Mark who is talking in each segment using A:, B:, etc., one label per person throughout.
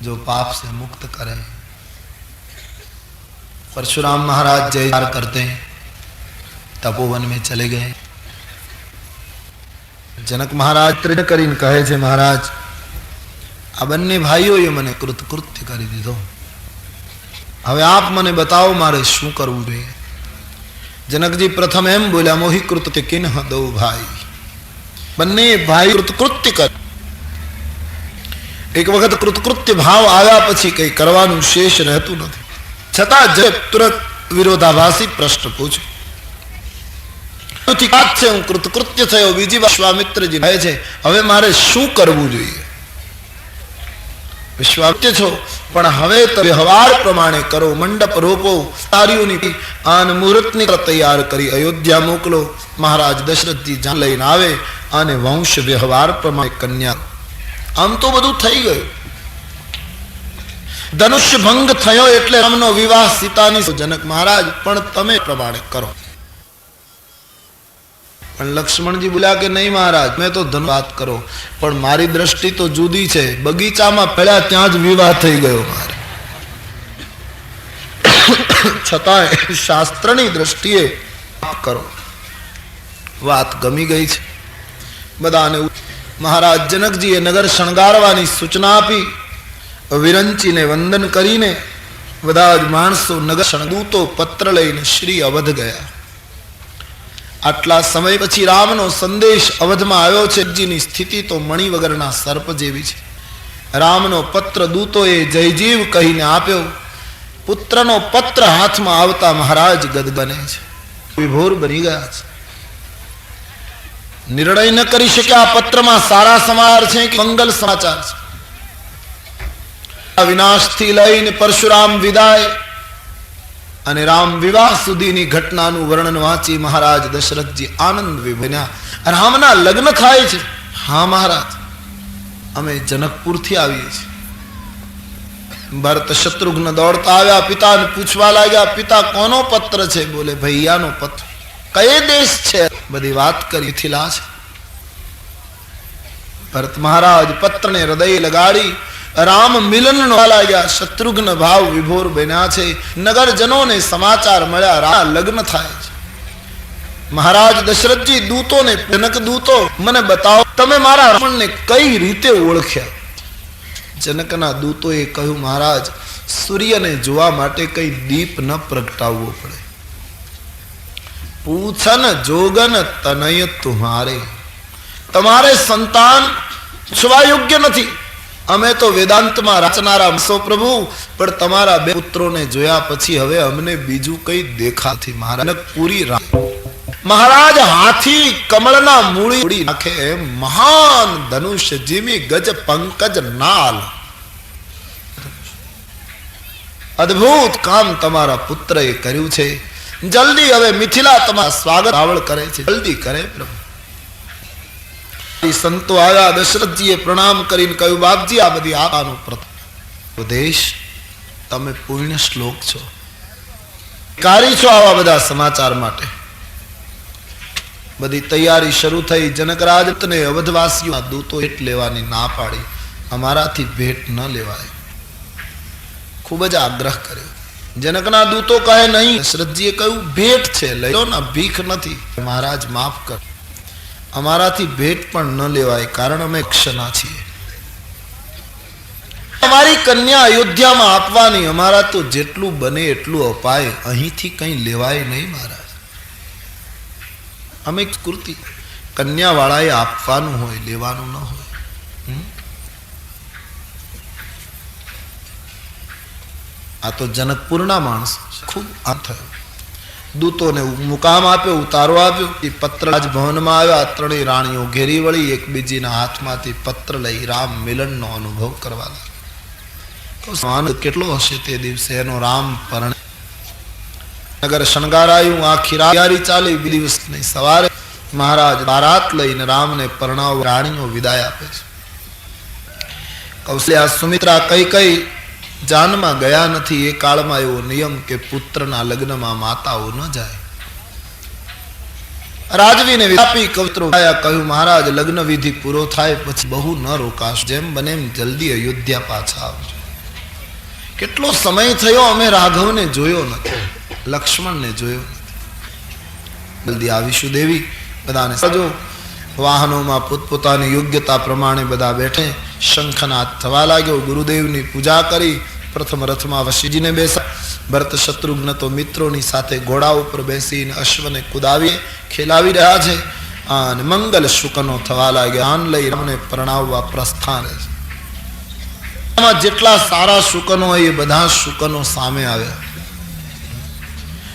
A: जो पाप से मुक्त करे। परशुराम महाराज जयकार करते हैं, तपोवन में चले गए। जनक महाराज ત્રણ કરીને કહે છે, મહારાજ આ બંને ભાઈઓએ મને કૃતકૃત્ય કરી દીધો, હવે આપ મને બતાવો મારે શું કરવું જોઈએ। जनकजी प्रथम एम बोल्या, मोही कृत्य किन्ह दो भाई। बन्ने भाई कृतकृत्य कर। एक वखत कृतकृत्य भाव आया पछी कई करवानुं शेष रहतुं नथी, छतां जय तुरंत विरोधाभासी प्रश्न पूछ्यो। हूँ कृतकृत्य थयो, बीजी विश्वामित्रजी कहे छे हवे मारे शुं करवुं जोईए। विश्वामित्र छो पण हवे तो व्यवहार प्रमाणे करो, मंडप रोपो, तारीओनी आन मुहूर्तनी तैयार करी अयोध्या मोकलो। महाराज दशरथ जी जान लईने आवे अने वंश व्यवहार प्रमाणे कन्या। आम तो बधुं थई गयुं, धनुष्य भंग थयो एटले रामनो विवाह सीतानी। जनक महाराज पण तमे प्रमाणे करो। लक्ष्मण जी बोल्या कि नहीं महाराज, मैं तो धन बात करो, पर मारी दृष्टि तो जुदी छे। बगीचा में पड़ा त्यां ज विवाह थई गयो मारे। छतांय शास्त्रनी दृष्टिए करो। बात गमी गई छे बधाने। महाराज जनकजीए नगर शणगारवानी सूचना आपी। विरंची ने वंदन करीने बधा ज माणसो नगर शणदूतो पत्र लईने श्री अवध गया। आटला समय पछी रामनो संदेश अवध में आव्यो छे। जीनी स्थिति तो मणि वगरना सर्प जेवी छे। रामनो पत्र दूतोए जय जीव कहीने आप्यो। पुत्रनो पत्र हाथ में आवता महाराज गद बने छे, विभोर बनी गया छे। निर्णय न करी शक्या पत्र में सारा समाचार छे कि मंगल समाचार छे। विनाश थी लईने परशुराम विदाय अने राम विवाह सुधीनी घटनानुं वर्णन वांची महाराज दशरथ जी आनंद विभन्या। रामना लग्न थाय छे। हाँ महाराज, अमे जनकपुर थी आवीए छीए। भरत शत्रुघ्न दौड़ता आव्या, पिता ने पूछवा लाग्या, पिता कोनो पत्र छे? बोले भैयानो पत्र। कये देश छे? बधी बात करी, मिथिला छे। भरत महाराज पत्र ने हृदय लगाड़ी राम मिलन वाला गया। शत्रुघ्न भाव विभोर बन्या छे। नगर जनों ने समाचार मळ्या, राम लग्न थाय छे। महाराज दशरथ जी दूतो ने, जनक दूतो मने बताओ तमे मारा रावण ने कई रीते ओळख्या। जनकना दूतोए कह्युं, महाराज सूर्य ने जोवा माटे कई दीप न प्रगटाववो पड़े। पूछन जोगन तनय तुम्हारे, तमारे संतान छुवा योग्य नथी। अमे तो वेदांत में रचनारा सो प्रभु, पर तमारा बे पुत्रों ने जोया पछी हवे अमने बीजू कई देखा थी। महाराज पूरी महाराज हाथी कमलना मूड़ी उड़ी नाखे, महान धनुष जिमी गज पंकज नाल। अद्भुत काम तमारा पुत्र ए कर्यु छे। जल्दी हवे मिथिला तमारा स्वागत आवळ करे छे, जल्दी करे प्रभु। संतो आया, दशरथ जी प्रणाम करीने कह્યું, बापजी आ बधी आनो उपदेश तमे पुण्य श्लोक छो, कारी छो आवा बधा समाचार माटे। बधी तैयारी शुरू थई। जनकराज ने अवधवासीओ दूतो भेट लेवानी ना पाड़ी, अमाराथी भेट न लेवाय। खूब ज आग्रह कर्यो। जनकना दूतो कहे नहीं। दशरथ जीए कह્યું, भेट छे लई लो ना, भीख नथी। महाराज माफ कर, अमाराथी भेट पण न लेवाय, कारण अमे क्षणा छीए। अमारी कन्या अयोध्या में आपवानी, अमारा तो जेटलू बने एटलू अपाय, अहींथी कई लेवाय नहीं महाराज। अमे कृति कन्या वाळाए आपवानुं होय, लेवानुं न होय। आ तो जनकपुरना माणस खूब आ थयो। दूतो ने मुकाम आप्यो, उतारो आप्यो। पत्र राजभवन में आव्या। त्रणेय राणीओ घेरी वળી, एक बीजीना हाथमांथी पत्र लई राम मिलननो अनुभव करवा लाग्या। आनंद કેટલો હશે તે દિવસે એનો રામ પરણે। नगर शणगारायुं, आखी रात चाली। बी दिवसनी सवारे महाराज बारात लईने राम ने परणाव राणीओ विदाय आपे छे। कौशल्या, सुमित्रा, कैकेयी जान में गया नहीं। ए काल में एवो नियम के पुत्रना लग्न में माताओ न जाए। राजवी ने व्यापी कवित्रो कह્યું, महाराज लग्न विधि पूरो थाय पछी बहु न रोकाश, जेम बने जल्दी अयोध्या पाछा आवजो। કેટલો સમય થયો અમે રાઘવને જોયો નથી, લક્ષ્મણને જોયો નથી. જલ્દી આવીશું દેવી. બધાને સજો વાહનોમાં પોતપોતાની યોગ્યતા પ્રમાણે બધા બેઠે. શંખનાદ થવા લાગ્યો. ગુરુદેવની પૂજા કરી પ્રથમ રથમાં વશીજીને બેસા. ભરત શત્રુઘ્ન તો મિત્રોની સાથે ઘોડા ઉપર બેસીને અશ્વને કુદાવી ખેલાવી રહ્યા છે. અને મંગલ શુકનો થવા લાગ્યા. આન લઈ રામને પરણાવવા પ્રસ્થાન. જેટલા સારા શુકનો હોય એ બધા શુકનો સામે આવ્યા.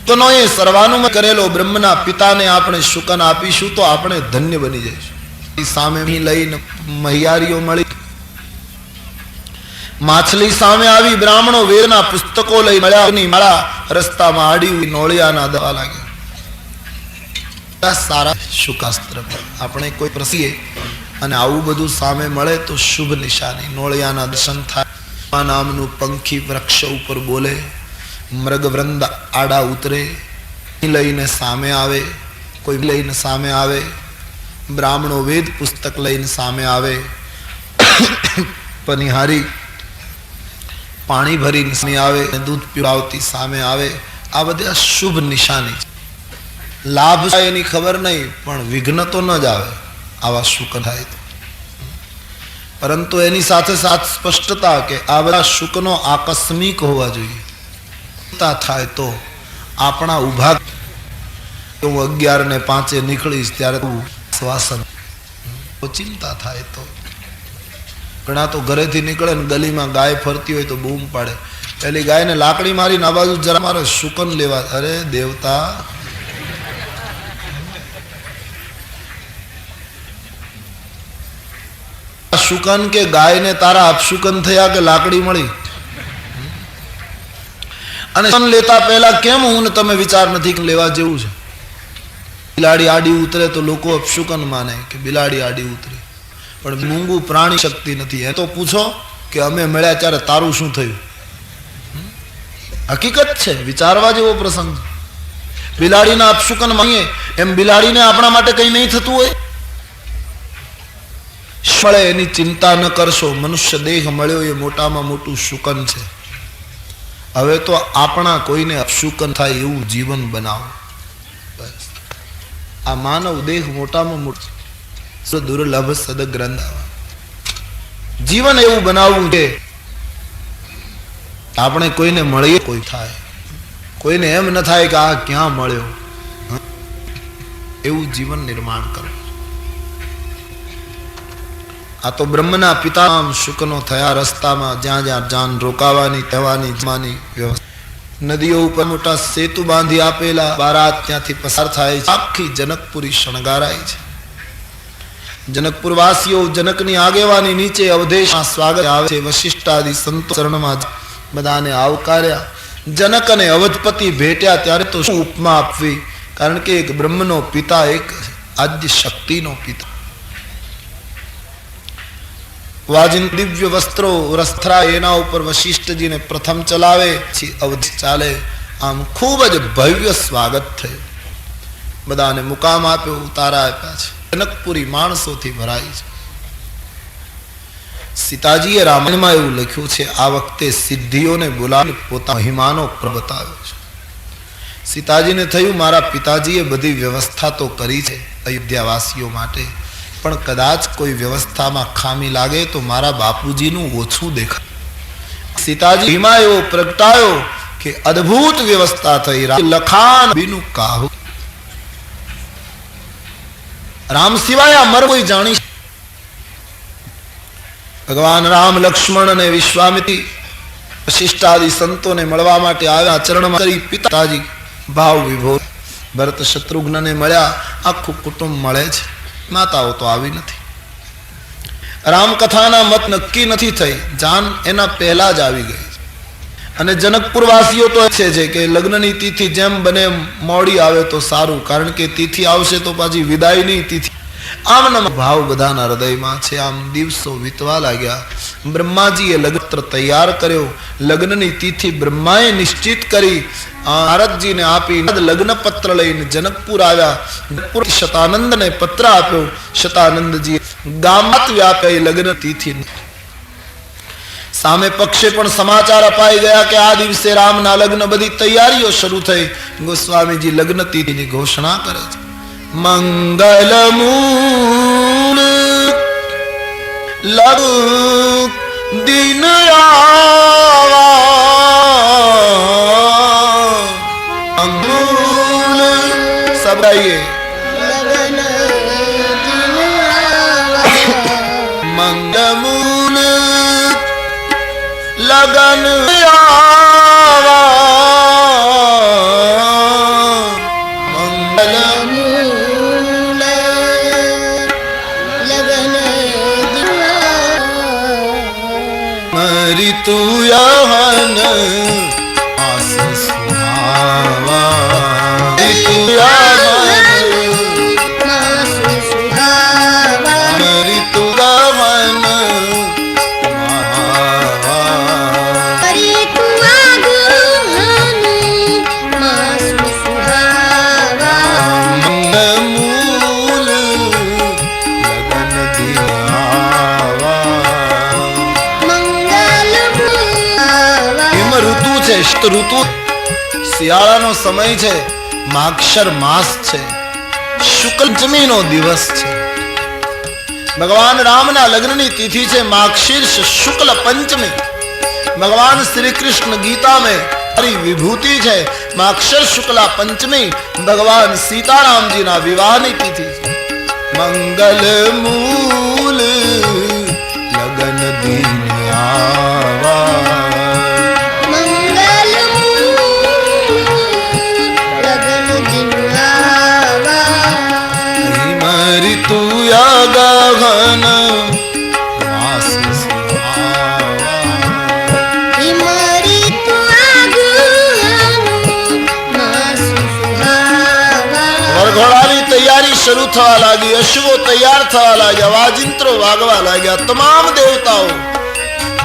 A: શુકનોએ સર્વાનુમત કરેલો બ્રહ્મના પિતાને આપણે શુકન આપીશું તો આપણે ધન્ય બની જઈશું. સામે લઈને મહિયારીઓ મળી. માછલી સામે આવી. બ્રાહ્મણો વેદના પુસ્તકો લઈ મળ્યા. રસ્તામાં આડી નોળિયાના દવા લાગ્યા. સારા શુકાસ્ત્ર આપણે કોઈ પ્રસીએ અને આવું બધું સામે મળે તો શુભ નિશાની. નોળિયાના દર્શન થાય. નામનું પંખી વૃક્ષ ઉપર બોલે. મૃગવૃંદ આડા ઉતરે. લઈને સામે આવે. કોઈ લઈને સામે આવે. બ્રાહ્મણો વેદ પુસ્તક લઈને સામે આવે. પનિહારી પાણી ભરીને સામે આવે. દૂધ પીવડાવતી સામે આવે. આ બધા શુભ નિશાની. લાભ થાય એની ખબર નહીં, પણ વિઘ્ન તો ન જ આવે આવા શુકન થાય તો. પરંતુ એની સાથે સાથ સ્પષ્ટતા કે આ બધા શુકનો આકસ્મિક હોવા જોઈએ. થાય તો આપણા ઉભા. હું 11:05 નીકળીશ ત્યારે શ્વાસન ચિંતા થાય તો. ઘણા તો ઘરેથી નીકળે ને ગલીમાં ગાય ફરતી હોય તો બૂમ પાડે. પેલી ગાયને લાકડી મારીને આ બાજુ જરા મારે શુકન લેવા. અરે દેવતા, શુકન કે ગાયને તારા અપશુકન થયા કે લાકડી મળી. અને લેતા પહેલા કેમ હું ને તમે વિચાર નથી લેવા જેવું છે. બિલાડી આડી ઉતરે તો લોકો અપશુકન માને કે બિલાડી આડી ઉતરી, પણ મૂંગું પ્રાણી શક્તિ નથી. એ તો પૂછો કે અમે મળ્યા ત્યારે તારું શું થયું. હકીકત છે, વિચારવા જેવો પ્રસંગ. બિલાડીના અપશુકન માનીએ એમ બિલાડીને આપણા માટે કઈ નહીં થતું હોય. મળે એની ચિંતા ન કરશો. મનુષ્ય દેહ મળ્યો એ મોટામાં મોટું શુકન છે. હવે તો આપણા કોઈને અપશુકન થાય એવું જીવન બનાવો. આ માનવ દેહ મોટામાં મોટું દુર્લભ સદગ્રંથ જીવન એવું બનાવવું છે. આપણે કોઈને મળીએ કોઈ થાય, કોઈને એમ ન થાય કે આ ક્યાં મળ્યો. એવું જીવન નિર્માણ કરો. આ તો બ્રહ્મના પિતા શુકનો થયા. રસ્તામાં જ્યાં જ્યાં જાન રોકાવાની કહેવાની જમાની વ્યવસ્થા. નદીઓ ઉપર મોટા સેતુ બાંધી આપેલા. બારાત ત્યાંથી પસાર થાય છે. આખી જનકપુરી શણગારાય છે. જનકપુર વાસીઓ જનકની આગેવાની નીચે અવધેશમાં સ્વાગત આવે છે. વશિષ્ઠાદિ સંતો ચરણમાં બધાને આવકાર્યા. જનક અને અવધપતિ ભેટ્યા ત્યારે તો શું ઉપમા આપવી, કારણ કે એક બ્રહ્મનો પિતા, એક આદ્ય શક્તિનો પિતા. વાજિન દિવ્ય વસ્ત્રો રસ્ત્રા એના ઉપર વશિષ્ઠજીને પ્રથમ ચલાવે, અવધિ ચાલે. આમ ખૂબ જ ભવ્ય સ્વાગત થયું. બધાને મુકામ આપ્યો, ઉતારા આપ્યા છે. જનકપુરી માણસોથી ભરાઈ છે. સીતાજીએ રામાયણમાં એવું લખ્યું છે, આ વખતે સિદ્ધિઓને બોલાવી પોતાનો મહિમાનો બતાવ્યો છે. સીતાજીને થયું મારા પિતાજીએ બધી વ્યવસ્થા તો કરી છે અયોધ્યાવાસીઓ માટે, પણ કદાચ કોઈ વ્યવસ્થામાં ખામી લાગે તો મારા બાપુજીનું ઓછું દેખાય. સીતાજી મહિમા એવો પ્રગટાયો કે અદ્ભુત વ્યવસ્થા થઈ. લખાન બીનું કાહુ. રામ સિવાય આ મર કોઈ જાણી. ભગવાન રામ લક્ષ્મણ અને વિશ્વામિત્રી વશિષ્ઠાદિ સંતોને મળવા માટે આવ્યા. ચરણમાં કરી પિતાજી ભાવ વિભોર. ભરત શત્રુઘ્નને મળ્યા. આખું કુટુંબ મળે છે. માતાઓ તો આવી નથી. રામકથાના મત નક્કી નથી થઈ. જાન એના પહેલા જ આવી ગઈ. અને જનકપુરવાસીઓ તો છે કે લગ્નની તિથિ જેમ બને મોડી આવે તો સારું, કારણ કે તિથિ આવશે તો પાછી વિદાયની તિથિ. આમના ભાવ બધાના હૃદયમાં છે. આમ દિવસો વીતવા લાગ્યા. બ્રહ્માજીએ લગ્ન તૈયાર કર્યો. લગ્નની તિથિ બ્રહ્માએ નિશ્ચિત કરી. નારદજીને આપી લગ્ન પત્ર લઈને જનકપુર આવ્યા. શતાનંદને પત્ર આપ્યો. શતાનંદજી ગામત વ્યાપે લગ્ન તિથિ. સામે પક્ષે પણ સમાચાર અપાઈ ગયા કે આ દિવસે રામના લગ્ન બધી તૈયારીઓ શરૂ થઈ. ગોસ્વામીજી લગ્ન તિથિની ઘોષણા કરે છે. મંગલ મૂલ લગ દિન આવા અંગુલ सब गाइए. मंगमूल लगन आवा मंगलमूल लगन मृत्यु यहन आस सुहावा ઋતુ શિયાળાનો સમય છે. માગશર માસ છે. શુક્લ પંચમીનો દિવસ છે. ભગવાન રામના લગ્નની તિથિ છે માગશીર્ષ શુક્લ પંચમી. ભગવાન શ્રી કૃષ્ણ ગીતા में हरी विभूति है. माक्षर शुक्ला पंचमी भगवान सीताराम जी ना विवाह ની તિથિ છે. मंगल मूल लगन दिन आवा तू या गगन मास सुहावा हिमरी तू आगन मास सुहावा. वरघोड़ानी तैयारी શરૂ થવા લાગી. અશ્વો તૈયાર થવા લાગ્યા. વાજિંત્રો વાગવા લાગ્યા. તમામ દેવતાઓ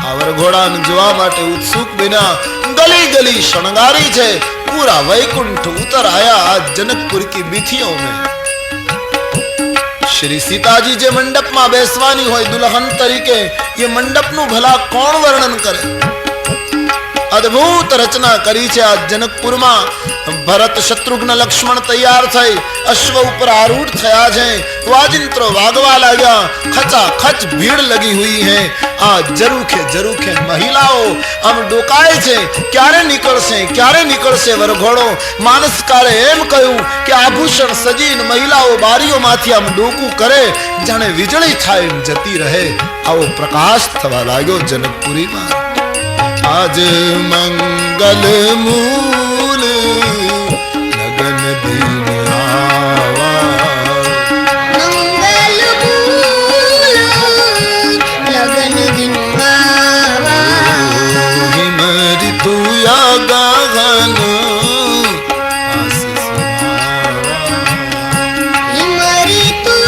A: આ વરઘોડાને જોવા માટે ઉત્સુક બન્યા. ગલી ગલી શણગારી છે. પૂરા વૈકુંઠ ઉતર આયા आज जनकपुर की बीथियों में. श्री सीताजी जे मंडप में बेसवानी होय दुल्हन तरीके ये मंडप नु भला कौन वर्णन करे. अद्भुत रचना करी छे. आज जनकपुर में भरत शत्रुघ्न लक्ष्मण तैयार थई अश्व ऊपर आरूढ़ थया छे. वाजिंत्रो वागवा लाग्या. खचा खच भीड़ लगी हुई है. आ जरूखे महिलाओं आम डोकाय छे. क्यारे निकळशे वरघोड़ो. मानसकारे एम कह્યું કે આભૂષણ સજીન મહિલાઓ બારીઓમાંથી આમ ડોકું કરે જાણે વીજળી થાય જતી રહે. આવો પ્રકાશ થવા લાગ્યો જનકપુરીમાં. आज मंगल मूल लगन दिन आवा मंगल मूल लगन दिन आवा हिमरी तू या गगन आस सुहावा हिमरी तू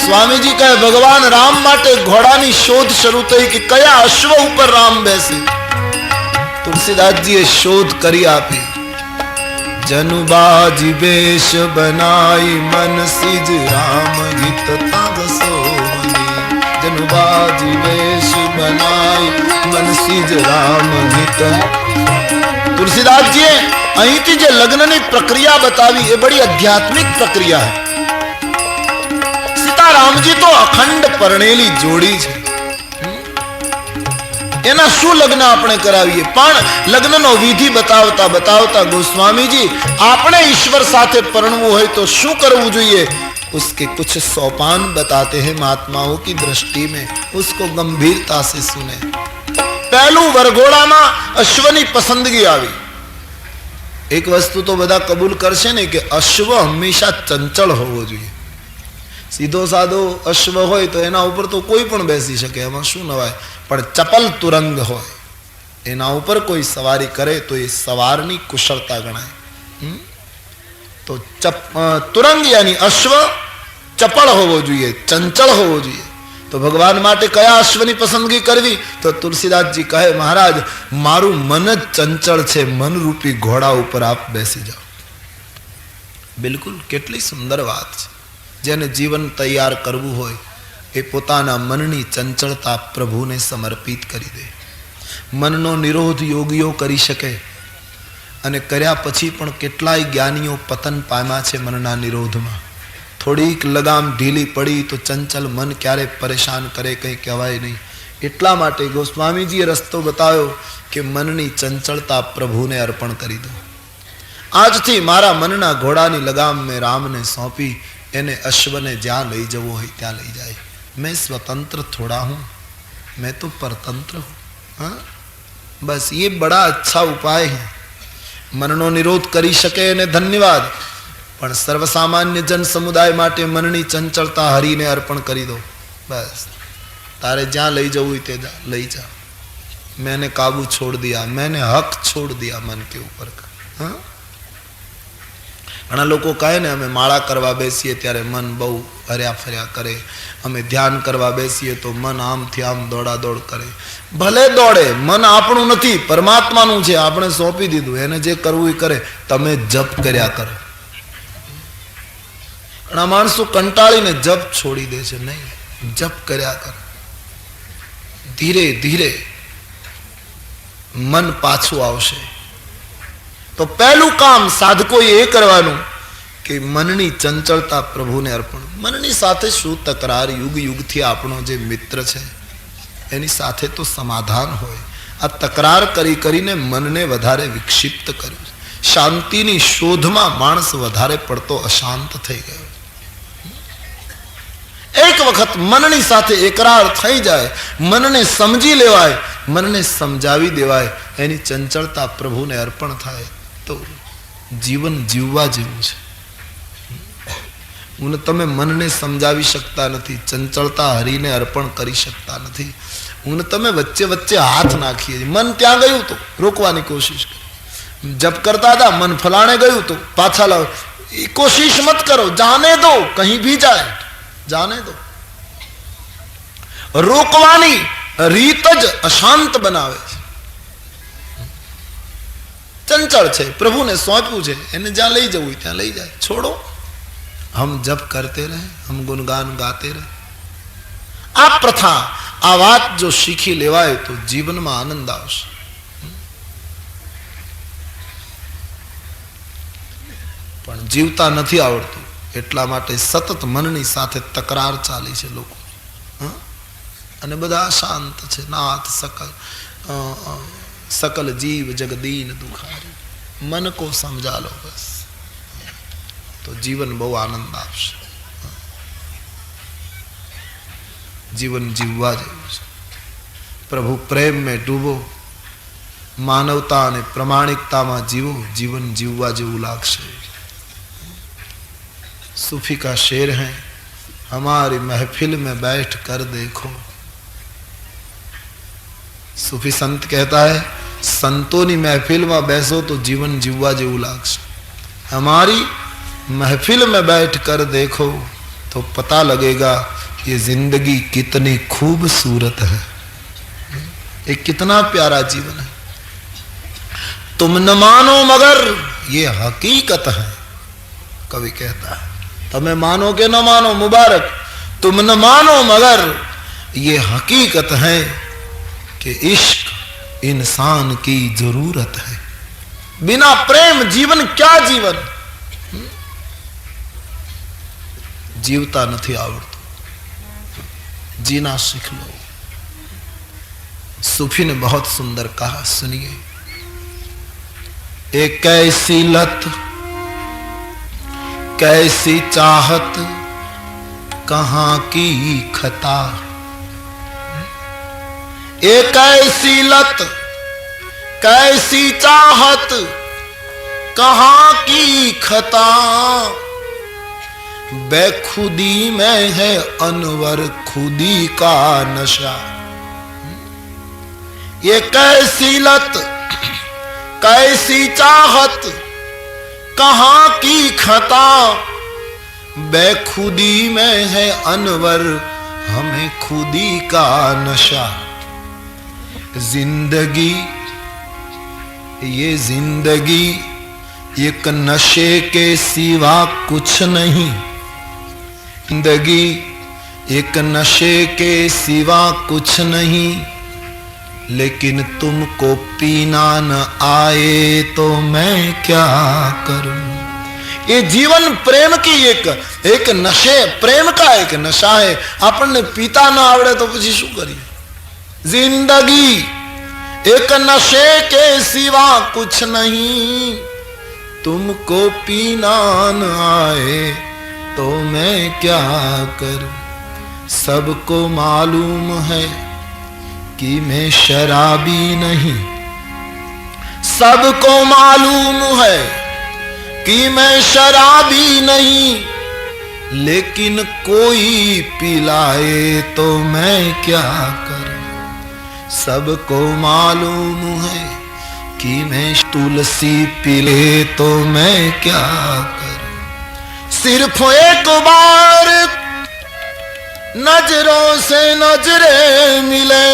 A: स्वामी जी कहे भगवान राम माटे घोड़ानी शोध शुरू थई कि कया अश्व ऊपर राम बेसे. तुलसीदास जी ए शोध करी आपी. जनुबाजी वेश बनाई मन सिज राम हित तग सोहनी. जनुबाजी वेश बनाई मन सिज राम हित. तुलसीदास जी અહીંથી જે લગ્નની પ્રક્રિયા બતાવી એ બડી આધ્યાત્મિક પ્રક્રિયા है. રામજી તો અખંડ પરણેલી જોડી છે. એના શું લગ્ન આપણે કરાવીએ. પણ લગ્નનો વિધિ બતાવતા બતાવતા ગોસ્વામીજી આપણે ઈશ્વર સાથે પરણવું હોય તો શું કરવું જોઈએ उसके कुछ सोपान बताते हैं महात्माओं की दृष्टि में. उसको गंभीरता से सुने. पहलू वरघोड़ाમાં અશ્વની પસંદગી આવી. એક વસ્તુ તો બધા કબૂલ કરશે ને કે અશ્વ હંમેશા ચંચળ હોવો જોઈએ. सीधो साधो अश्व होय तो एना ऊपर तो कोई पण बेसी शके एमां शुं नवाय. पण चपल तुरंग होय एना ऊपर कोई सवारी करे तो ये सवारनी कुशलता गणाय. तो तुरंग यानी अश्व चपल होवो जोईए चंचल होवो जोईए. तो भगवान माटे कया अश्वनी पसंदगी करवी तो तुलसीदास जी कहे महाराज मारू मन ज चंचल छे. मन रूपी घोड़ा ऊपर आप बेसी जाओ. बिल्कुल केटली सुंदर बात छे. જેને જીવન તૈયાર કરવું હોય એ પોતાના મનની ચંચળતા પ્રભુને સમર્પિત કરી દે. મનનો નિરોધ યોગીઓ કરી શકે અને કર્યા પછી પણ કેટલાય જ્ઞાનીઓ પતન પામ્યા છે મનના નિરોધમાં. થોડીક લગામ ઢીલી પડી તો ચંચલ મન ક્યારે પરેશાન કરે કંઈ કહેવાય નહીં. એટલા માટે ગોસ્વામીજીએ રસ્તો બતાવ્યો કે મનની ચંચળતા પ્રભુને અર્પણ કરી દો. આજથી મારા મનના ઘોડાની લગામ મેં રામને સોંપી, એને અશ્વને જ્યાં લઈ જવો હોય ત્યાં લઈ જાય. मैं स्वतंत्र थोड़ा हूं, मैं तो परतंत्र हूं. हाँ, बस ये बड़ा अच्छा उपाय है. मननो निरोध करी શકે એને ધન્યવાદ, પણ સર્વસામાન્ય જન સમુદાય માટે મનની ચંચળતા હરીને અર્પણ કરી દો. બસ તારે જ્યાં લઈ જવું તે લઈ જા. मैंने काबू छोड़ दिया, मैंने हक छोड़ दिया मन के ऊपर का. हाँ, ઘણા લોકો કહે ને અમે માળા કરવા બેસીએ ત્યારે મન બહુ હર્યા ફર્યા કરે, અમે ધ્યાન કરવા બેસીએ તો મન આમથી આમ દોડાદોડ કરે. ભલે દોડે, મન આપણું નથી, પરમાત્માનું છે, આપણે સોંપી દીધું, એને જે કરવું એ કરે. તમે જપ કર્યા કરો. ઘણા માણસો કંટાળીને જપ છોડી દે છે. નહીં, જપ કર્યા કરો. ધીરે ધીરે મન પાછું આવશે. તો પહેલું કામ સાધકોએ એ કરવાનું કે મનની ચંચળતા પ્રભુને અર્પણ. મનની સાથે શું તકરાર? યુગ યુગથી આપણો જે મિત્ર છે એની સાથે તો સમાધાન હોય. આ તકરાર કરી કરીને મનને વધારે વિક્ષિપ્ત કર્યું. શાંતિની શોધમાં માણસ વધારે પડતો અશાંત થઈ ગયો. એક વખત મનની સાથે એકરાર થઈ જાય, મનને સમજી લેવાય, મનને સમજાવી દેવાય, એની ચંચળતા પ્રભુને અર્પણ થાય તો જીવન જીવવા જેવું છે. હું તમે મનને સમજાવી શકતા નથી, ચંચળતા હરીને અર્પણ કરી શકતા નથી. હું તમે વચ્ચે વચ્ચે હાથ નાખીએ. મન ત્યાં ગયું તો રોકવાની કોશિશ કરો. જપ કરતા હતા, મન ફલાણે ગયું તો પાછા લાવો. કોશિશ મત કરો, જાને દો, કहीं भी जाए, जाने दो. રોકવાની રીત જ અશાંત બનાવે છે. चंचल છે, પ્રભુને સોંપ્યું છે, એને જ્યાં લઈ જવું ત્યાં લઈ જાય. છોડો, हम जप करते रहे, हम गुणगान गाते रहे. આ પ્રથા, આ વાત જો શીખી લેવાય તો જીવનમાં આનંદ આવશે. પણ જીવતા નથી આવડતું, એટલા માટે સતત મનની સાથે તકરાર ચાલી છે લોકો. અને બધા શાંત છે. નાથ सकल जीव जगदीन दुखारी, मन को समझा लो बस, तो जीवन बहु आनंद आपसे. जीवन जीववा जेवुं छे. प्रभु प्रेम में डूबो, मानवता ने प्रामाणिकता में जीवो, जीवन जीववा जेवुं लागशे. सूफी का शेर है, हमारी महफिल में बैठ कर देखो. सूफी संत कहता है, संतों ની महफिल में बैसो तो जीवन जीववा जेवुं लागशे. हमारी महफिल में बैठ कर देखो तो पता लगेगा ये जिंदगी कितनी खूबसूरत है, ये कितना प्यारा जीवन है. तुम न मानो मगर ये हकीकत है. कवि कहता है, तुम्हें मानो के न मानो मुबारक, तुम न मानो मगर ये हकीकत है कि इश्क इंसान की जरूरत है. बिना प्रेम जीवन क्या जीवन. जीवता नहीं आवड़तो, जीना सीख लो. सूफी ने बहुत सुंदर कहा, सुनिए. एक कैसी लत, कैसी चाहत, कहां की खता. एक ऐसी लत, कैसी चाहत, कहां की खता. बेखुदी में है अनवर खुदी का नशा. ये कैसी लत, कैसी चाहत, कहां की खता. बेखुदी में है अनवर हमें खुदी का नशा. जिंदगी, ये जिंदगी एक नशे के सिवा कुछ नहीं. जिंदगी एक नशे के सिवा कुछ नहीं, लेकिन तुमको पीना न आए तो मैं क्या करूं। ये जीवन प्रेम की एक नशे, प्रेम का एक नशा है। आपने पीता ना आवड़े तो પછી શું કરીએ। जिंदगी एक नशे के सिवा कुछ नहीं, तुमको पीना न आए तो मैं क्या करूं। सबको मालूम है कि मैं शराबी नहीं, सबको मालूम है कि मैं शराबी नहीं, लेकिन कोई पिलाए तो मैं क्या करूं। सबको मालूम है कि मैं तुलसी पीले तो मैं क्या करूं। सिर्फ एक बार नजरों से नजरें मिले,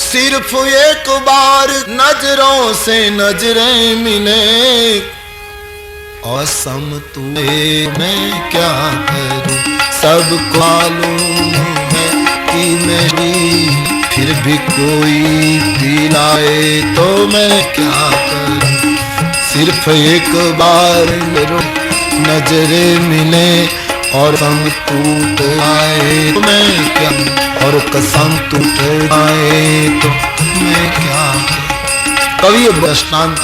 A: सिर्फ एक बार नजरों से नजरें मिले, और समतुल्य मैं क्या करूं। सबको मालूम है कि मैं फिर भी कोई पिलाए तो मैं क्या करूं। सिर्फ एक बार नजरें मिले और कसम टूट आए तो मैं क्या, और कसम टूट आए तो मैं क्या। कवि दृष्टांत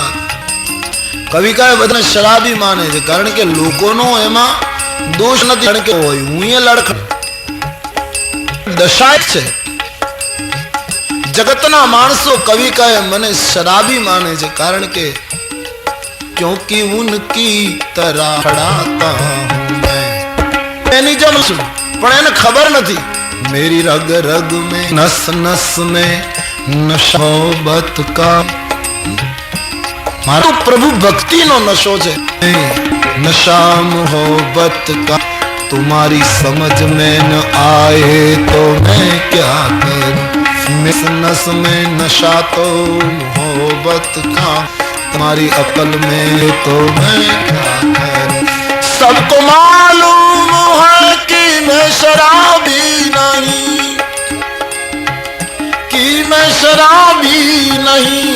A: कवि का बधा शराबी माने છે, કારણ કે લોકોનો એમાં દોષ નથી, કારણ કે હોય હું એ લડખ દશા છે। જગતના માણસો કવિ કહે મને શરાબી માને છે, કારણ કે क्योंकि उनकी तरह खड़ाता हूं मैं। एनी जम सुन पण एने खबर नहीं, मेरी रग रग में नस नस में नशा मोहब्बत का, मारो प्रभु भक्ति नो नशो है, नशा मोहब्बत का तुम्हारी समझ में न आए तो मैं क्या करूं। नस नस में नशा तो मोहब्बत का, तुम्हारी अकल में तो मैं क्या करूं। सबको मालूम है कि मैं शराबी नहीं, कि मैं शराबी नहीं,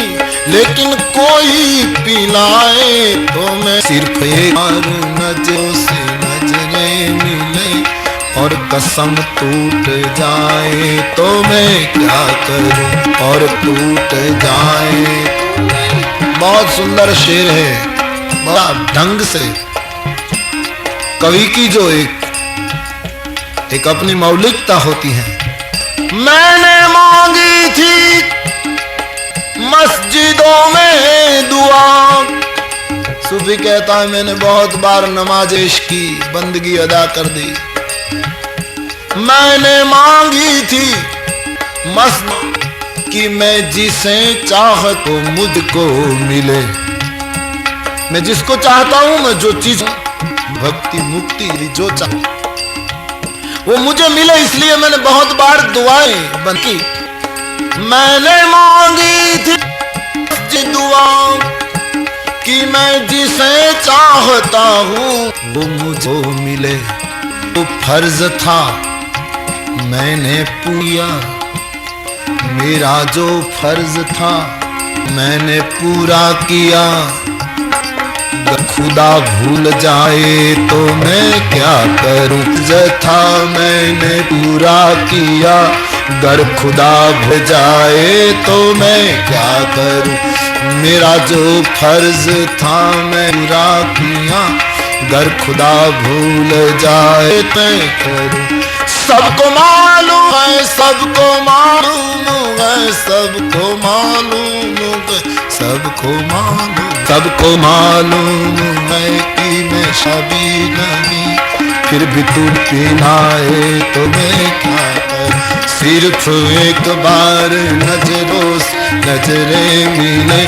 A: लेकिन कोई पिलाए तो मैं सिर्फ एक बार नजरों से नजरें मिले और कसम टूट जाए तो मैं क्या करूं। और टूट जाए। बहुत सुंदर शेर है, बड़ा ढंग से कवि की जो एक अपनी मौलिकता होती है। मैंने मांगी थी मस्जिदों में दुआ, सूफी कहता है मैंने बहुत बार नमाज़ेश की, बंदगी अदा कर दी। मैंने मांगी थी मस्जिद कि मैं जिसे चाह तो मुझको मिले, मैं जिसको चाहता हूं, मैं जो चीज भक्ति मुक्ति जो चाह वो मुझे मिले, इसलिए मैंने बहुत बार दुआएं बंद की। मैंने मांगी थी दुआ कि मैं जिसे चाहता हूं वो मुझे मिले, वो फर्ज था मैंने पूरा, मेरा जो फर्ज था मैंने पूरा किया। खुदा भूल जाए तो मैं क्या करूं। था मैंने पूरा किया, गर खुदा भूल जाए तो मैं क्या करूं। मेरा जो फर्ज था मैं पूरा किया, गर खुदा भूल जाए तो मैं करूं। सबको मालूम है, सबको मालूम है, सबको मालूम है, सबको मालूम है कि मैं शराबी नहीं, फिर भी तू पिलाए तो मैं क्या करूं। सिर्फ एक बार नजरों से नजरें मिले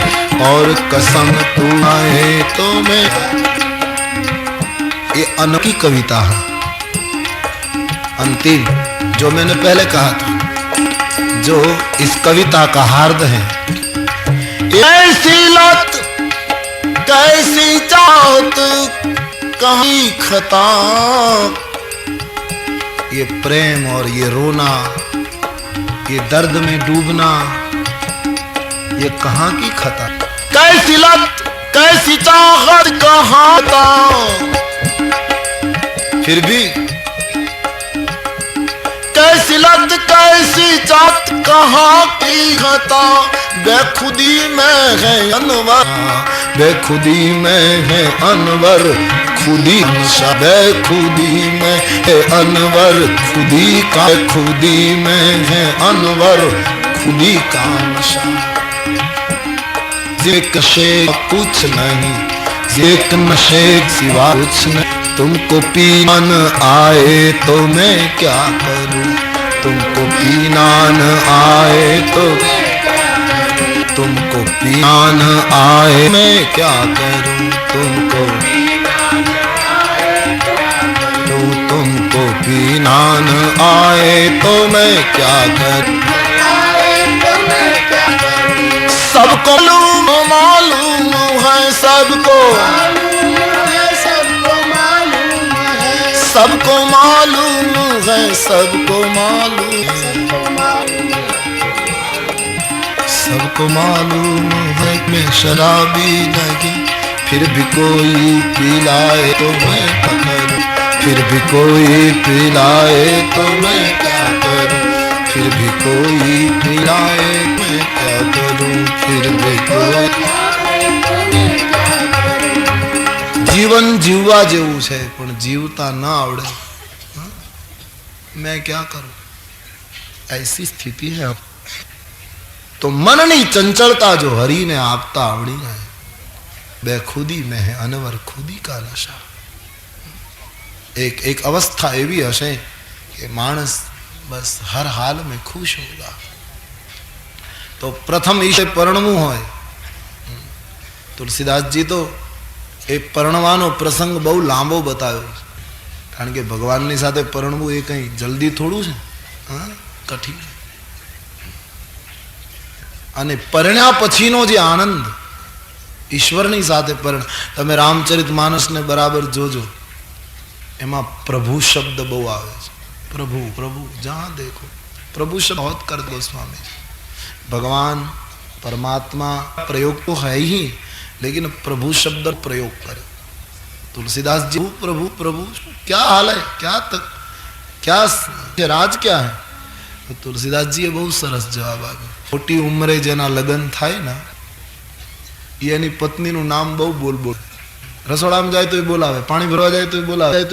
A: और कसम तू आए तो मैं। ये अनोखी कविता है, अंतिम जो मैंने पहले कहा था, जो इस कविता का हार्द है। ऐसी लत कैसी चाहत कहीं खता, ये प्रेम और ये रोना, ये दर्द में डूबना, ये कहाँ की खता? कैसी लत कैसी चाहत कहाँ था, फिर भी कैसी लत कैसी चाहत कहाँ की खता, बेखुदी में है अनवर, बेखुदी में है अनवर, खुदी नशा, बेखुदी में है अनवर, खुदी का, खुदी में है अनवर, खुदी का नशा। एक नशे कुछ नहीं, एक नशे सिवा कुछ नहीं, तुमको पीना न आए तो मैं क्या करूं, तुमको पीना न आए तो, तुमको पीना न आए मैं क्या करूं, तुमको पीना न आए तो मैं क्या करूं, सबको मालूम है, सबको सबको मालूम है, सबको मालूम है, सबको मालूम है मैं शराबी नहीं, फिर भी कोई पिलाए तो मैं क्या करूं, फिर भी कोई पिलाए तो मैं क्या करूं, फिर भी कोई पिलाए मैं क्या करूं, फिर भी कोई। जीवन जीववा जेवुं छे पण जीवता न आवड़े, मैं क्या करूं, ऐसी स्थिति है अब। तो मननी चंचलता जो हरि ने आपता आवड़ी है, बेखुदी में है अनवर, खुदी का नशा। एक अवस्था एवी हशे कि मानस बस हर हाल में खुश होगा। तो प्रथम ईशे परणवू होय, तुलसीदास जी तो ए परणवानो प्रसंग बहु लांबो बतायो, कारण के भगवान साथे परणवू ए कई जल्दी थोड़ू छे, कठिन। अने परण्या पछीनो जे आनंद ईश्वरनी साथे परण, तमे रामचरितमानस ने बराबर जोजो, एमां प्रभु शब्द बहु आवे छे, प्रभु प्रभु, जहां देखो प्रभु शब्द बहुत कर गोस्वामी। भगवान परमात्मा प्रयोग तो है ही, लेकिन प्रभु शब्द प्रयोग करे। तुलसीदास जी प्रभु प्रभु क्या हाल है, क्या तक, क्या राज क्या है? तो तुलसीदास जी बहुत सरस जवाब आप्यो। मोटी उम्रे जेना लग्न थाय ना, एनी पत्नी नु नाम बहु बोल बोल, रसोड़ा में जाए तो बोलावे, पानी भरवा जाए तो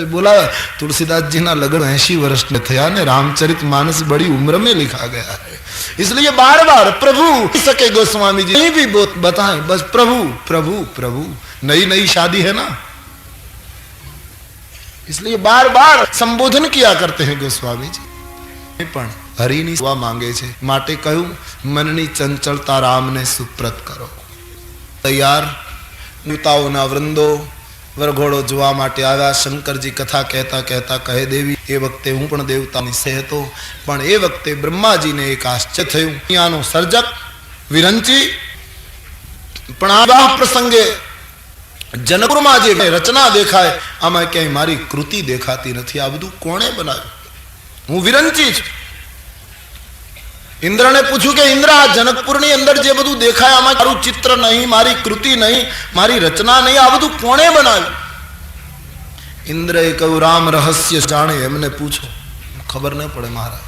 A: बोलावे। तुलसीदास जी ना लग्न 80 वर्ष में थया ने रामचरितमानस बड़ी उम्र में लिखा गया है, इसलिए बार बार प्रभु सके गोस्वामी जी नहीं भी बताएं, बस प्रभु प्रभु प्रभु। नई नई शादी है ना, इसलिए बार बार संबोधन किया करते हैं गोस्वामी जी। पण हरिनी सेवा मांगे छे, माटे कहूं मननी चंचलता राम ने सुप्रत करो। तैयार देवताओना वृंदो वरघोड़ो जोवा माटे आव्या। शंकरजी कथा कहता कहता कहे देवी ए वक्ते हूँ पण देवतानी सेहतो, पण ए वक्ते ब्रह्माजी ने एक आश्चर्य थयुं। दुनियानो सर्जक विरंची, पण आ प्रसंगे जनकपुरमां जे रचना देखाय, आमां क्यांय मारी कृति देखाती नथी। आ बधुं कोणे बनाव्युं? हूँ विरंची छुं। इंद्र ने पूछू के इंद्र आ जनकपुर नी अंदर जे बधुं देखाय, आमां मारू चित्र नहीं, मारी कृति नहीं, मारी रचना नहीं, आ बधुं कोणे बनाव्युं? इंद्रए कहूं राम रहस्य जाने, एमने पूछो, खबर न पड़े महाराज।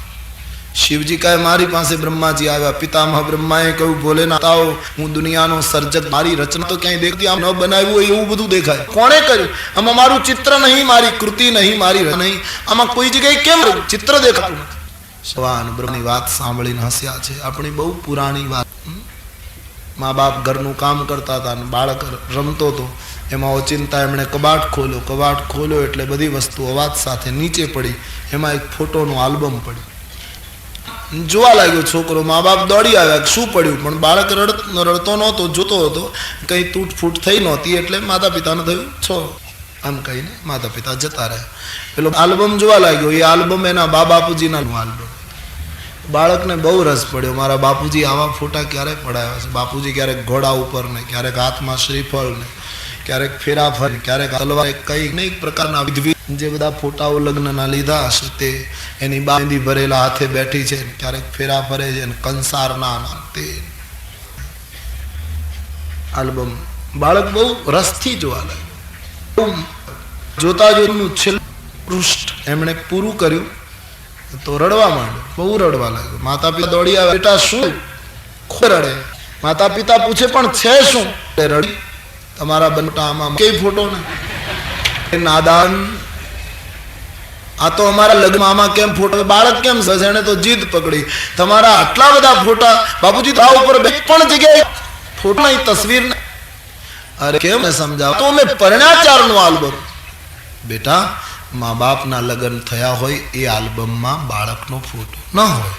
A: शिवजी कहे मारी पासे ब्रह्माजी आव्या। पितामह ब्रह्माए कहूं भोलेनाथ आओ, हूँ दुनियानो सर्जक, मारी रचना तो क्यांय देखती आम न बनाव्युं होय एवुं बधुं देखाय। कोणे कर्युं? आमां मारू चित्र नहीं, मारी कृति नहीं, मारी रचना नहीं, आमां कोई जग्याए केम चित्र देखातुं नथी? सवान ब्रह्मनी बात सांभळीने हस्या छे। अपनी बहु पुरानी बात। माँ बाप घरનું કામ કરતા હતા અને બાળક રમતો હતો, એમાં ઓચિંતા એમણે કબાટ ખોલ્યો એટલે બધી વસ્તુ અવાજ સાથે નીચે પડી। એમાં એક ફોટોનો આલ્બમ પડી। જોવા લાગ્યો છોકરો, મા બાપ દોડી આવ્યા, શું પડ્યું? પણ બાળક રડતો નહોતો, જોતો હતો, કંઈ તૂટફૂટ થઈ નહોતી, એટલે માતા પિતાને થયું છો આમ કહીને માતા પિતા જતા રહ્યા। પેલો આલ્બમ જોવા લાગ્યો, એ આલ્બમ એના બાપુજીના આલ્બમ। બાળકને બહુ રસ પડ્યો, મારા બાપુજી આવા ફોટા ક્યારે પડાવ્યા છે? બાપુજી ક્યારેક ઘોડા ઉપર ને, ક્યારેક હાથમાં શ્રીફળ ને, ક્યારેક ફેરાફર, ક્યારેક તલવાર, કઈ અનેક પ્રકારના વિવિધ જે બધા ફોટાઓ લગ્નના લીધા હશે તે એની બાંધી ભરેલા હાથે બેઠી છે, ક્યારેક ફેરા ફરે છે, કંસારના તે આલ્બમ બાળક બહુ રસથી જોવા લાગ્યું. જોતા જોવાનું છેલ્લું પૃષ્ઠ એમણે પૂરું કર્યું તો રડવા માંડ્યો, બહુ રડવા લાગ્યો. માતા પિતા દોડી આવે, બેટા શું? રડે. માતા પિતા પૂછે પણ છે શું? રડી. તમારા બનતા આમાં કઈ ફોટો ને નાદાન, આ તો અમારા લગ્નમાં આમાં કેમ ફોટો? બાળક કેમ સજે? એને તો જીદ પકડી. તમારા આટલા બધા ફોટા બાપુજી તો આ ઉપર બે પણ જગ્યાએ ફોટો ની તસવીર ને. અરે કેમ સમજાવ? તો મેં પરણાચારનું આલ્બમ. બેટા, મા બાપના લગ્ન થયા હોય એ આલ્બમમાં બાળકનો ફોટો ન હોય.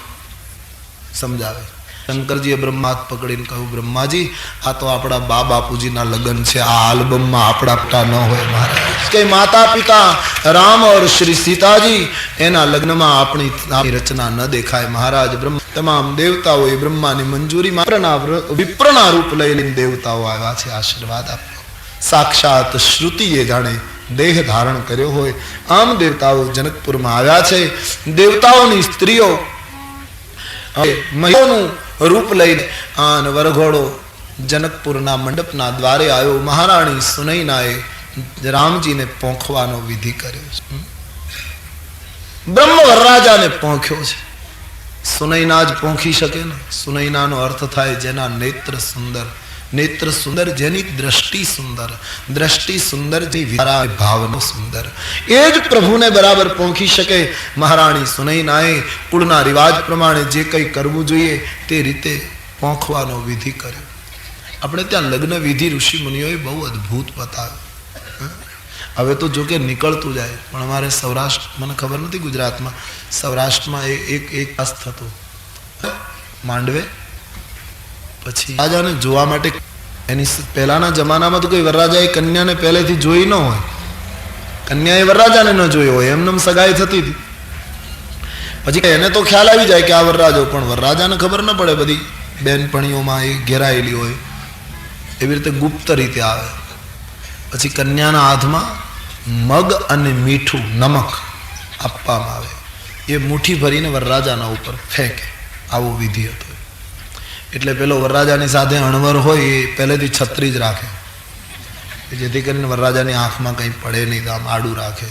A: સમજાવે. શંકરજીએ બ્રહ્મા પકડીને કહ્યું, બ્રહ્માજી આ તો આપણા બા બાપુજીના લગ્ન છે, આ આલ્બમમાં આપણા પિતા ન હોય મહારાજ. કે માતા પિતા રામ और શ્રી સીતાજી એના લગ્નમાં આપણી રચના ન દેખાય મહારાજ. બ્રહ્મ તમામ દેવતાઓએ બ્રહ્માની મંજૂરીમાં વિપ્રના રૂપ લઈને દેવતાઓ આવ્યા છે આશીર્વાદ આપવા. સાક્ષાત શ્રુતિએ જાણે દેહ ધારણ કર્યો હોય આમ દેવતાઓ જનકપુરમાં આવ્યા છે. દેવતાઓની સ્ત્રીઓ મહિલાઓનું રૂપ લઈને આન વરઘોડો જનકપુરના મંડપના દ્વારે આવ્યો. મહારાણી સુનૈનાએ રામજીને પોંખવાનો વિધિ કર્યો છે. બ્રહ્મ વરરાજાને પોંખ્યો છે. સુનૈના જ પોંખી શકે ને. સુનૈનાનો અર્થ થાય જેના નેત્ર સુંદર. નેત્ર સુંદર જેની દ્રષ્ટિ સુંદર. દ્રષ્ટિ સુંદર જે ભાવનો સુંદર. એ જ પ્રભુને બરાબર પોંખી શકે. મહારાણી સુનૈનાએ કુળના રિવાજ પ્રમાણે જે કંઈ કરવું જોઈએ તે રીતે પોંખવાનો વિધિ કર્યો. આપણે ત્યાં લગ્ન વિધિ ઋષિ મુનિઓએ બહુ અદ્ભુત બતાવ્યું. હવે તો જોકે નીકળતું જાય, પણ અમારે સૌરાષ્ટ્ર, મને ખબર નથી ગુજરાતમાં, સૌરાષ્ટ્રમાં એક પાસ થતું માંડવે. પછી રાજાને જોવા માટે એની પહેલાના જમાનામાં તો કોઈ વરરાજાએ કન્યાને પહેલેથી જોઈ ન હોય. કન્યાએ વરરાજાને ન જોયો હોય, એમને સગાઈ થતી હતી. પછી એને તો ખ્યાલ આવી જાય કે આ વરરાજો, પણ વરરાજાને ખબર ન પડે. બધી બેનપણીઓમાં એ ઘેરાયેલી હોય, એવી રીતે ગુપ્ત રીતે આવે. પછી કન્યાના હાથમાં મગ અને મીઠું નમક આપવામાં આવે. એ મુઠ્ઠી ભરીને વરરાજાના ઉપર ફેંકે. આવો વિધિ હતો. એટલે પેલો વરરાજાની સાથે અણવર હોય એ પહેલેથી છત્રી જ રાખે, જેથી કરીને વરરાજાની આંખમાં કંઈ પડે નહીં, આમ આડું રાખે.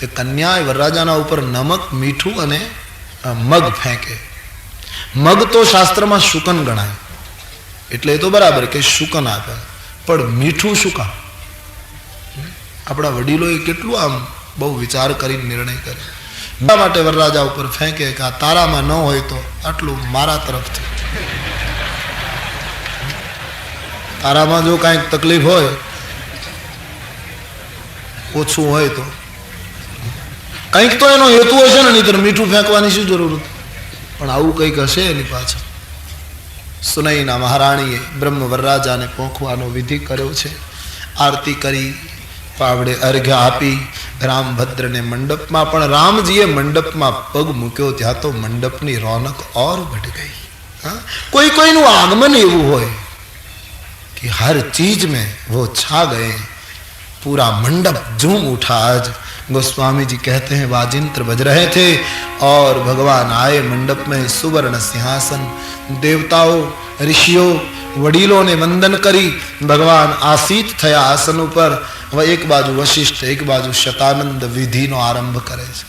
A: એ કન્યા વરરાજાના ઉપર નમક, મીઠું અને મગ ફેંકે. મગ તો શાસ્ત્રમાં શુકન ગણાય, એટલે એ તો બરાબર કે શુકન આપે, પણ મીઠું શું કામ? આપણા વડીલોએ કેટલું આમ બહુ વિચાર કરીને નિર્ણય કર્યો. એટલા માટે વરરાજા ઉપર ફેંકે કે આ તારામાં ન હોય તો આટલું મારા તરફથી. તારામાં જો કાંઈક તકલીફ હોય, ઓછું હોય તો કંઈક તો એનો હેતુ હશે ને, નહીં તો મીઠું ફેંકવાની શું જરૂર? પણ આવું કંઈક હશે એની પાછળ. સુનૈના મહારાણીએ બ્રહ્મ વરરાજાને પોંખવાનો વિધિ કર્યો છે. આરતી કરી, પાવડે અર્ઘ્ય આપી રામભદ્રને મંડપમાં. પણ રામજીએ મંડપમાં પગ મૂક્યો ત્યાં તો મંડપની રોનક ઓર बढ़ ગઈ. કોઈ કોઈનું આગમન એવું હોય कि हर चीज में वो छा गए, पूरा मंडप झूम उठा. आज गोस्वामी जी कहते हैं वाजिंत्र बज रहे थे और भगवान आए मंडप में. सुवर्ण सिंहासन, देवताओं ऋषियों वडीलों ने वंदन करी. भगवान आसीत थया आसन ઉપર. હવે એક બાજુ વશિષ્ઠ, એક બાજુ શતાનંદ વિધિનો આરંભ કરે છે.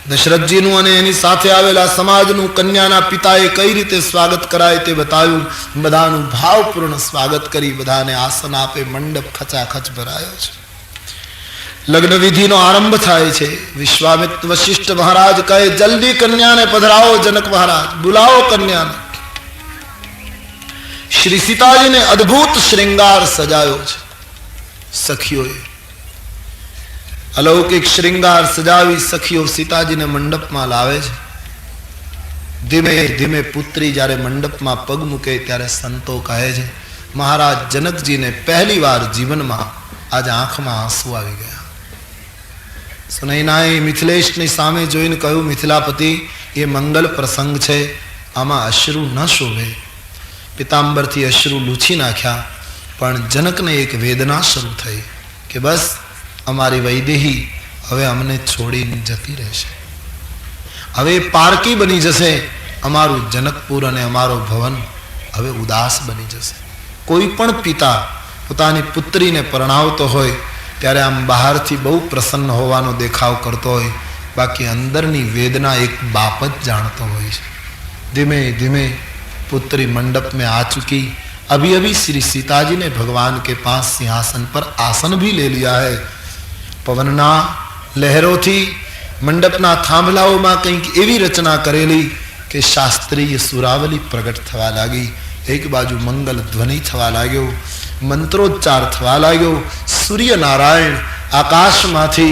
A: દશરથજીનું અને એની સાથે આવેલા સમાજનું કન્યાના પિતાએ કઈ રીતે સ્વાગત કરાય તે બતાવ્યું. બધાનું ભાવપૂર્ણ સ્વાગત કરી બધાને આસન આપે. મંડપ ખચાખચ ભરાયો છે. લગ્ન વિધિનો આરંભ થાય છે. વિશ્વામિત્ર વશિષ્ઠ મહારાજ કહે, જલ્દી કન્યાને પધરાવો. જનક મહારાજ બુલાવો કન્યાને. શ્રી સીતાજીને અદ્ભુત શ્રૃંગાર સજાયો છે. સખીઓએ अलौकिक श्रृंगार सजावी सखीओ सीताजीने मंडपમાં લાવે છે. ધીમે ધીમે પુત્રી જ્યારે મંડપમાં પગ મૂકે ત્યારે સંતો કહે છે, મહારાજ જનકજીને પહેલી વાર જીવનમાં આજ આંખમાં આંસુ આવી ગયા. સુનૈનાએ મિથિલેશની સામે જોઈને કહ્યું, મિથિલાપતિ એ મંગલ પ્રસંગ છે, આમાં અશ્રુ ન શોભે. પિતાંબરથી અશ્રુ લૂછી નાખ્યા. પણ જનકને એક વેદના શરૂ થઈ કે બસ અમારી વૈદેહી હવે અમને છોડીને જતી રહેશે, હવે પારકી બની જશે, અમારું જનકપુર અને અમારો ભવન હવે ઉદાસ બની જશે. કોઈ પણ પિતા પોતાની પુત્રીને પરણાવતો હોય ત્યારે આમ બહારથી બહુ પ્રસન્ન હોવાનો દેખાવ કરતો હોય, બાકી અંદરની વેદના એક બાપ જ જાણતો હોય છે. ધીમે ધીમે पुत्री मंडप में आ चुकी, अभी अभी श्री सीता जी ने भगवान के पास सिंहासन पर आसन भी ले लिया है. पवनना लहरों थी मंडपना थांभलाओं कंईक एवी रचना करेली कि शास्त्रीय सुरावली प्रगट थवा लागी. एक बाजू मंगल ध्वनि थवा लाग्यो, मंत्रोच्चार थवा लाग्यो. सूर्य नारायण आकाशमांथी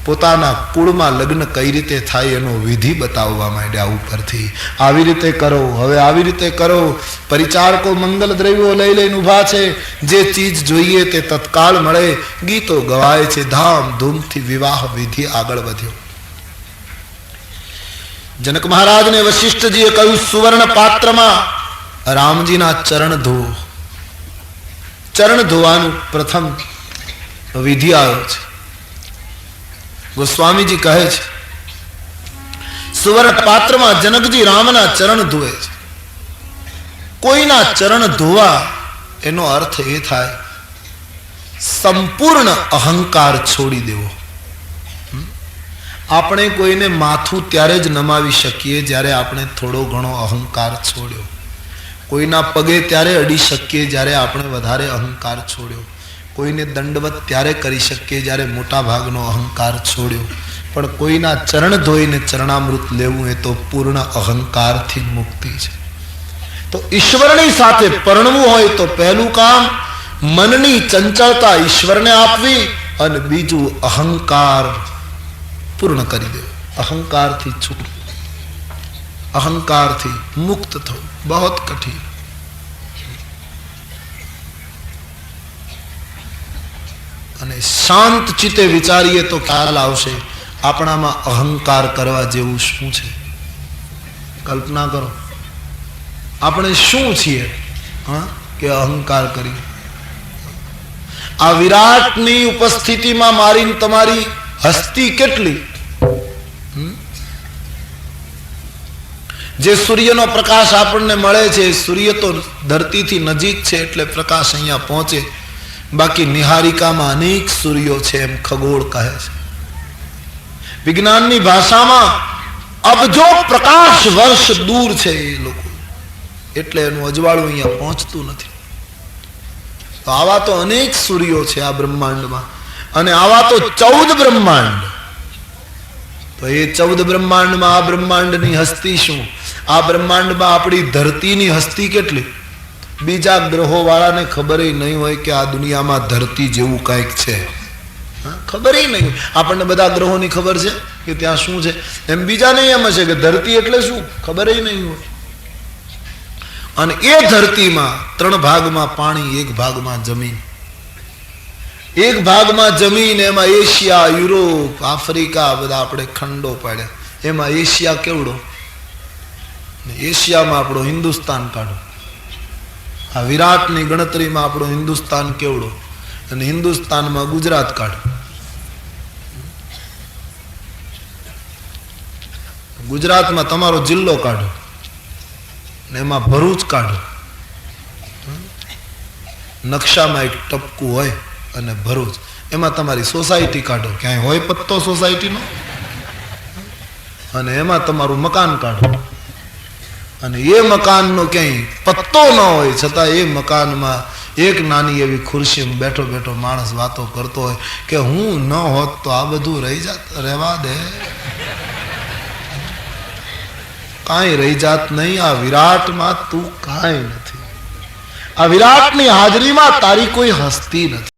A: પોતાના કુળમાં લગ્ન કઈ રીતે થાય એનો વિધિ બતાવવા માંડ્યા ઉપરથી. આવી રીતે કરો, હવે આવી રીતે કરો. પરિચારકો મંગલ દ્રવ્યો લઈ લઈને ઊભા છે, જે ચીજ જોઈએ તે તત્કાળ મળે. ગીતો ગવાય છે, ધામધૂમથી વિવાહ વિધિ આગળ વધ્યો. જનક મહારાજને વશિષ્ઠજીએ કહ્યું, સુવર્ણ પાત્રમાં રામજીના ચરણ ધોવો. ચરણ ધોવાનું પ્રથમ વિધિ આવ્યો છે. गोस्वामी કહે છે, સુવર્ણ પાત્રમાં જનકજી રામના ચરણ ધોવે છે. કોઈના ચરણ ધોવા એનો અર્થ એ થાય સંપૂર્ણ અહંકાર છોડી દેવો. આપણે કોઈને માથું ત્યારે જ નમાવી શકીએ જ્યારે આપણે થોડો ઘણો અહંકાર છોડ્યો. કોઈના પગે ત્યારે અડી શકીએ જ્યારે આપણે વધારે અહંકાર છોડ્યો. કોઈને દંડવત ત્યારે કરી શકીએ જ્યારે મોટા ભાગનો અહંકાર છોડ્યો. પણ કોઈના ચરણ ધોઈને ચરણામૃત લેવું એ તો પૂર્ણ અહંકારથી મુક્તિ છે. તો ઈશ્વરની સાથે પરણવું હોય તો પહેલું કામ મનની ચંચળતા ઈશ્વરને આપવી અને બીજું અહંકાર પૂર્ણ કરી દેવું. અહંકારથી છૂટવું, અહંકારથી મુક્ત થવું બહુ કઠિન. અને શાંત ચિત્તે વિચારીએ તો ખ્યાલ આવશે આપણામાં અહંકાર કરવા જેવું શું છે. કલ્પના કરો, આપણે શું છીએ કે અહંકાર કરી. આ વિરાટની ઉપસ્થિતિમાં મારી તમારી હસ્તી કેટલી. જે સૂર્યનો પ્રકાશ આપણને મળે છે, સૂર્ય તો ધરતીથી નજીક છે એટલે પ્રકાશ અહીંયા પહોંચે. બાકી નિહારિકામાં અનેક સૂર્યો છે એમ ખગોળ કહે છે. વિજ્ઞાનની ભાષામાં અબજો પ્રકાશ વર્ષ દૂર છે એ લોકો, એટલે એનું અજવાળું અહીંયા પહોંચતું નથી. તો આવા તો અનેક સૂર્યો છે આ બ્રહ્માંડમાં, અને આવા તો 14 બ્રહ્માંડ. તો એ 14 બ્રહ્માંડમાં આ બ્રહ્માંડની હસ્તી શું? આ બ્રહ્માંડમાં આપણી ધરતીની હસ્તી કેટલી? બીજા ગ્રહો વાળાને ખબર નહીં હોય કે આ દુનિયામાં ધરતી જેવું કંઈક છે. ખબર નહીં. આપણને બધા ગ્રહોની ખબર છે કે ત્યાં શું છે, એમ બીજાને એમ હશે કે ધરતી એટલે શું, ખબર નહીં હોય. અને એ ધરતીમાં 3 ભાગમાં પાણી, 1 ભાગમાં જમીન. 1 ભાગમાં જમીન, એમાં એશિયા, યુરોપ, આફ્રિકા બધા આપણે ખંડો પાડ્યા. એમાં એશિયા કેવડો? એશિયામાં આપણો હિન્દુસ્તાન કાઢો. આ વિરાટની ગણતરીમાં આપણો હિન્દુસ્તાન કેવડો? અને હિન્દુસ્તાનમાં ગુજરાત કાઢો. ગુજરાતમાં તમારો જિલ્લો કાઢો ને એમાં ભરૂચ કાઢો. નકશામાં એક ટપકું હોય અને ભરૂચ, એમાં તમારી સોસાયટી કાઢો. ક્યાંય હોય પત્તો સોસાયટીનો? અને એમાં તમારું મકાન કાઢો. અને એ મકાનનો ક્યાંય પત્તો ન હોય છતાં એ મકાનમાં એક નાની એવી ખુરશીમાં બેઠો બેઠો માણસ વાતો કરતો હોય કે હું ન હોત તો આ બધું રહેવા દે, કાંઈ રહી જાત નહીં. આ વિરાટમાં તું કાંઈ નથી. આ વિરાટની હાજરીમાં તારી કોઈ હસ્તી નથી.